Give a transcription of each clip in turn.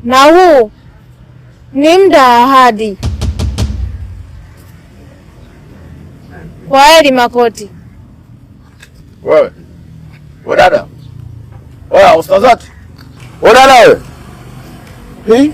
na huu ni muda wa ahadi. Kwaheri Makoti. Wewe dada, wewe ustazati, wewe dada wewe.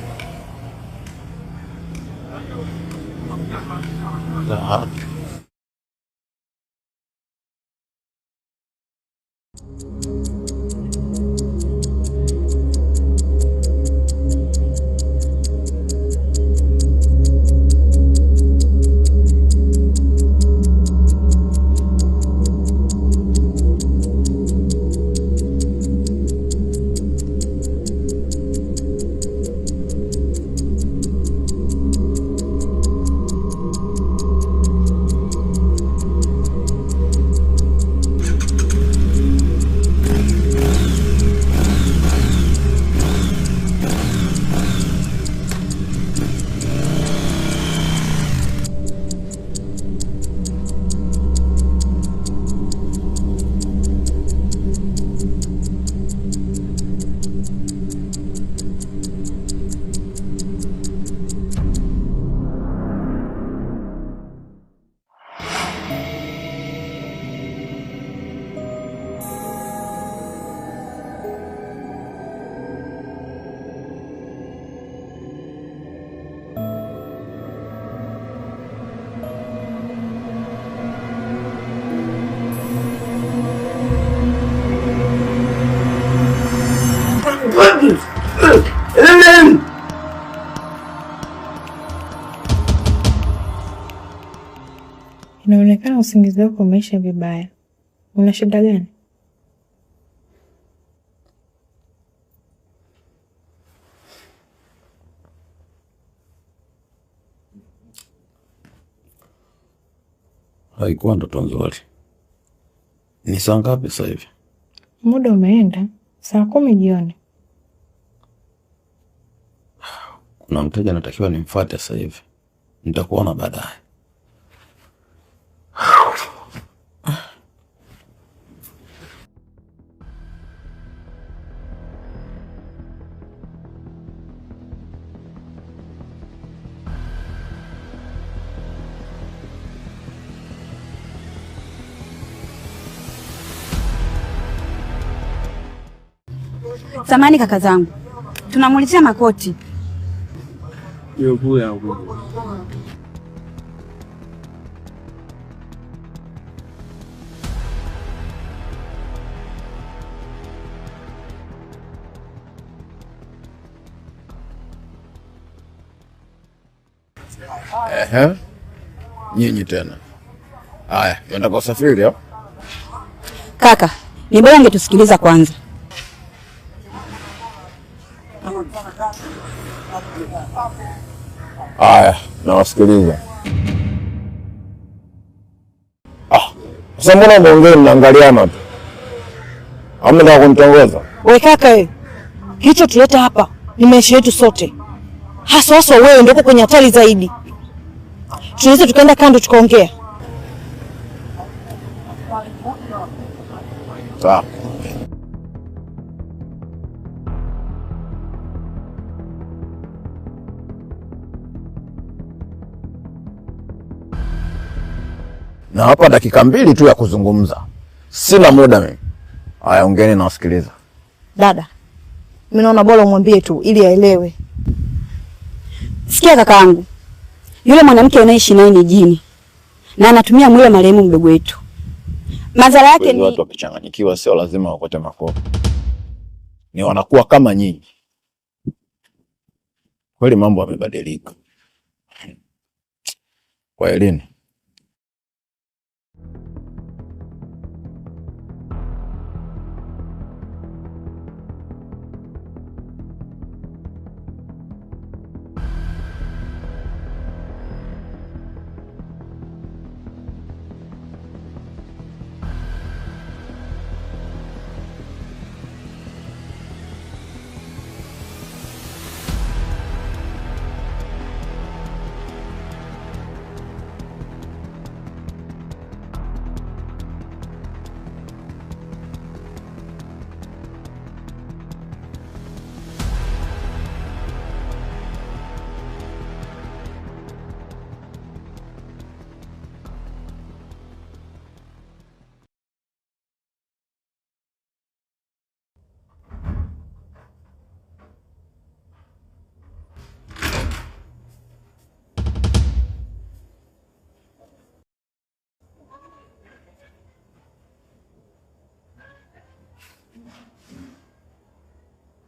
Inaonekana usingizi wako umeisha vibaya. Una shida gani? Haikuwa ndoto nzuri. Ni saa ngapi sasa hivi? Muda umeenda, saa 10 jioni. Kuna mteja natakiwa nimfuate sasa hivi. Nitakuona baadaye. Samani kaka zangu, tunamuulizia Makoti. Nyinyi tena. Haya, yenda kwa usafiri hapo. Kaka, ni bora ungetusikiliza kwanza. Haya, nawasikiliza. Sasa mbona muongee mnaangaliana tu? Hamna kunitongoza. Wewe kaka wewe. Hicho tuleta hapa ni maisha yetu sote. Hasa wewe ndio uko kwenye hatari zaidi. Tunaweza tukaenda kando tukaongea. Sawa. Na hapa dakika 2 tu ya kuzungumza. Sina muda mimi. Haya, ongeeni na wasikiliza. Dada, mimi naona bora umwambie tu ili aelewe. Sikia kakaangu. Yule mwanamke anaishi naye ni jini. Na anatumia mwili wa marehemu mdogo wetu. Madhara yake ni watu wakichanganyikiwa sio lazima wakote makopo. Ni wanakuwa kama nyinyi. Kweli mambo yamebadilika. Kwa elimu.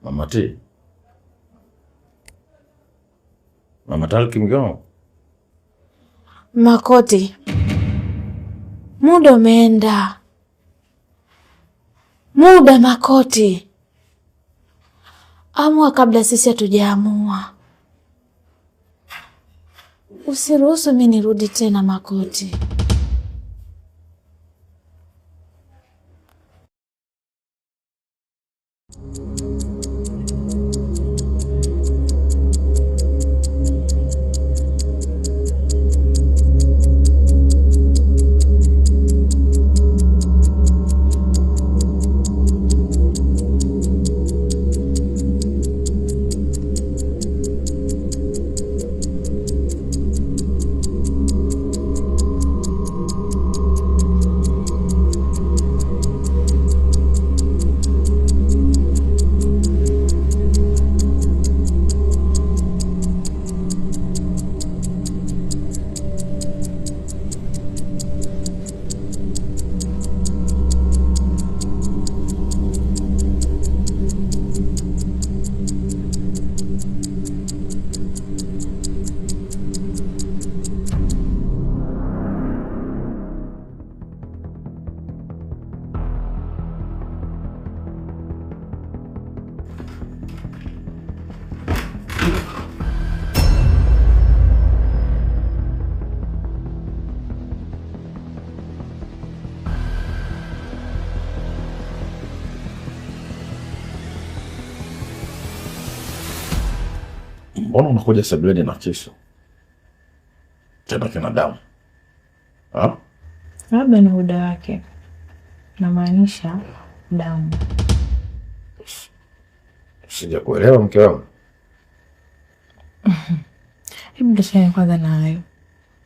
Mama T. Mama Talki mgao. Makoti, muda umeenda. Muda Makoti. Amua kabla sisi hatujaamua. Usiruhusu mimi nirudi tena Makoti. Mbona unakuja sebuleni na kisu? Tena kina damu. Ha? Labda ni muda wake. Namaanisha damu. Sijakuelewa mke wangu. Hebu tushane kwanza na hayo.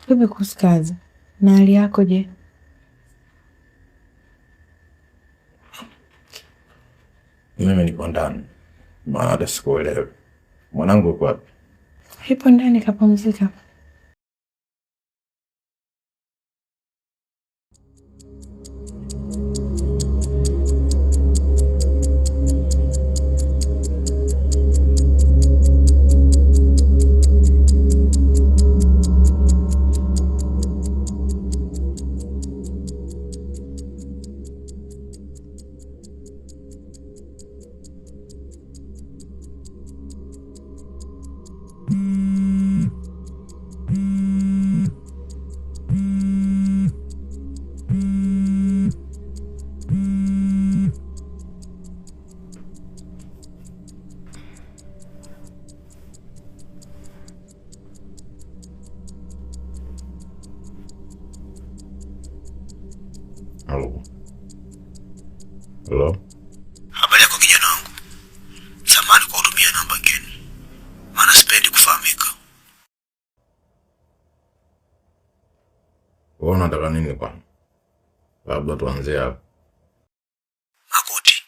Vipi kuhusu kazi? Na hali yako je? Mimi niko ndani. Maana sikuelewi. Mwanangu yuko wapi? Hipo ndani kapumzika. Hello? Habari yako kijana wangu. Samahani kwa kutumia namba ngeni. Maana sipendi kufahamika. Wewe unataka nini bwana? Labda tuanze hapo. Makoti,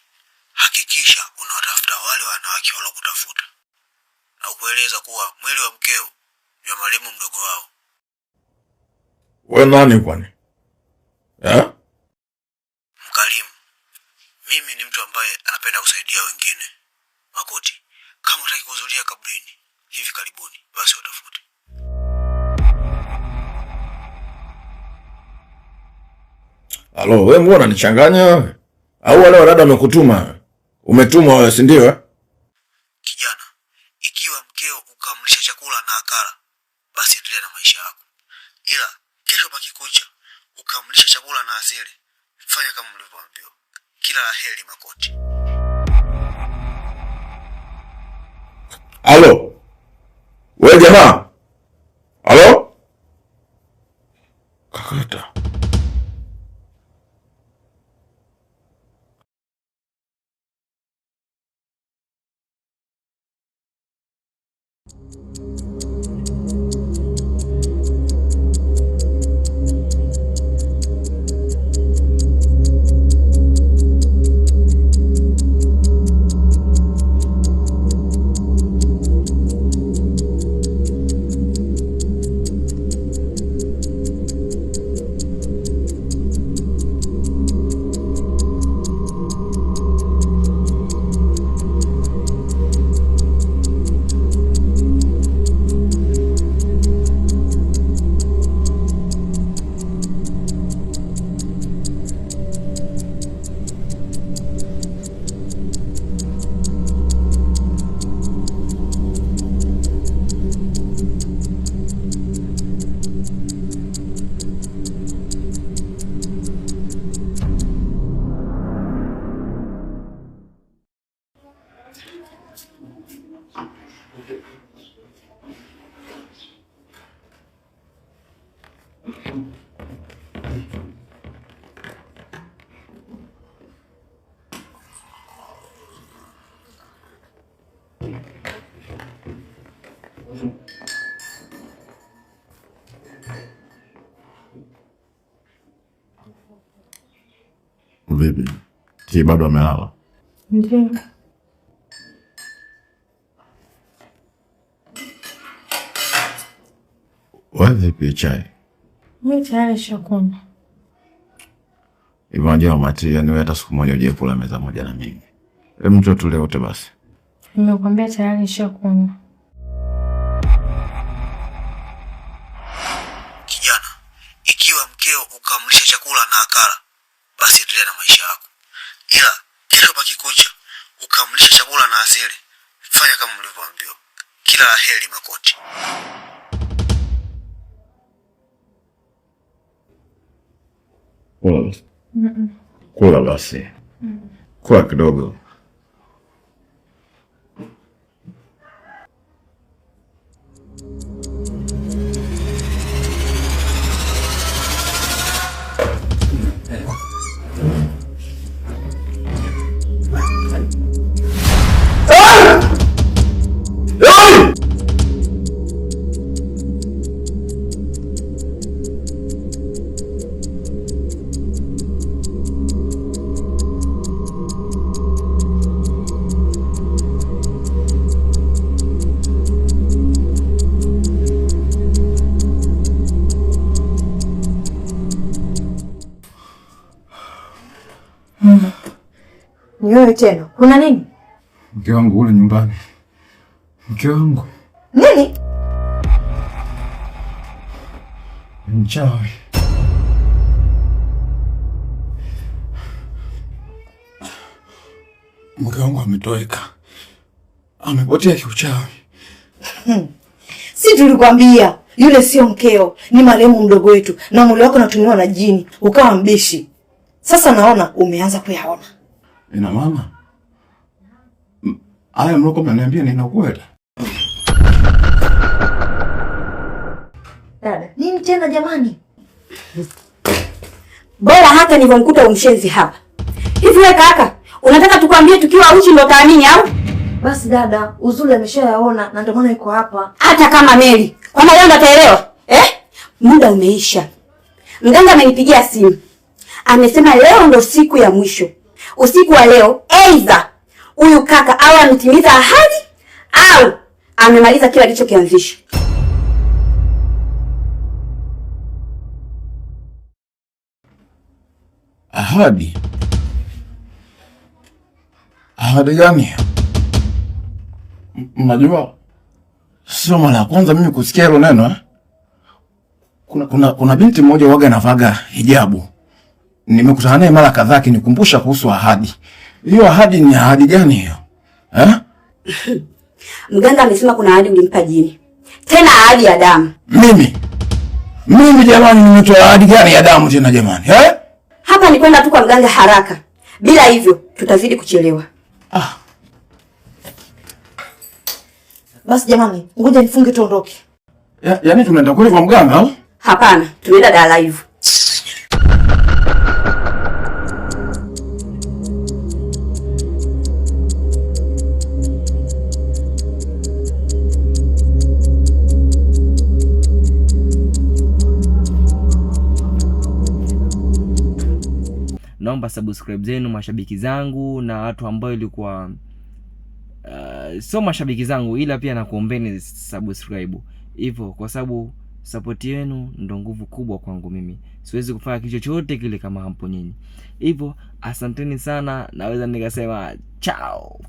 hakikisha unawatafuta wale wanawake walokutafuta. Na ukueleza kuwa mwili wa mkeo ni wa marehemu mdogo wao. Wewe nani kwani? Mkarimu. Mimi ni mtu ambaye anapenda kusaidia wengine. Makoti, kama unataka kuhudhuria kaburini hivi karibuni, basi watafute. Halo, wewe mbona unanichanganya wewe? Au wale wadada wamekutuma? Umetumwa wewe, si ndio? Kijana, ikiwa mkeo ukamlisha chakula na akala, basi endelea na maisha yako. Ila kesho pakikucha ukamlisha chakula na asile, fanya kama mlivyoambiwa. Kila la heri Makoti. Halo. Wewe jamaa. Halo? Kakata. Vipi? Si bado amelala? Ndio. Wewe vipi chai? Mimi tayari nishakunywa. Hivyo ndio Mati, yani wewe hata siku moja uje kula meza moja na mimi. Hebu njoo tule wote basi. Nimekwambia tayari nishakunywa. Kijana, ikiwa mkeo ukamlisha chakula na akala, basi endelea na maisha yako. Ila kesho pakikucha ukamlisha chakula na asile, fanya kama mlivyoambiwa. Kila la heri Makoti. Kula basi. Kula basi. Kula kidogo. Ni wewe tena. Kuna nini? Mke wangu ule nyumbani. Mke wangu. Nini? Mchawi. Mke wangu ametoweka. Amepotea kiuchawi. Si tulikwambia yule sio mkeo, ni marehemu mdogo wetu na mwili wako unatumiwa na jini, ukawa mbishi. Sasa naona umeanza kuyaona. Ina mama. Haya mloko mnaniambia nina ukweli. Dada, nini tena jamani? Bora hata nilivyomkuta umshenzi hapa. Hivi wewe kaka, unataka tukwambie tukiwa uchi ndo taamini au? Basi dada, uzuri ameshayaona na ndio maana yuko hapa. Hata kama Meli, kwamba leo ndo ataelewa. Muda umeisha. Mganga amenipigia simu. Amesema leo ndo siku ya mwisho. Usiku wa leo, aidha huyu kaka au ametimiza ahadi au amemaliza kila alichokianzisha. Ahadi? Ahadi gani? Mnajua sio mara ya kwanza mimi kusikia hilo neno. Kuna binti mmoja waga anavaga hijabu. Nimekutana naye mara kadhaa akinikumbusha kuhusu ahadi. Hiyo ahadi ni ahadi gani hiyo? Mganga amesema kuna ahadi ulimpa jini. Tena ahadi ya damu. Mimi jamani, nimetoa ahadi gani ya damu tena jamani? Hapa ni kwenda tu kwa mganga haraka. Bila hivyo tutazidi kuchelewa. Basi jamani, ngoja nifunge tuondoke. Yaani tunaenda kule kwa mganga au? Hapana, tunaenda Dar live. Naomba subscribe zenu mashabiki zangu na watu ambao ilikuwa sio mashabiki zangu, ila pia nakuombeni subscribe. Hivyo kwa sababu support yenu ndo nguvu kubwa kwangu mimi. Siwezi kufanya kitu chochote kile kama hampo nyinyi. Hivyo asanteni sana, naweza nikasema ciao.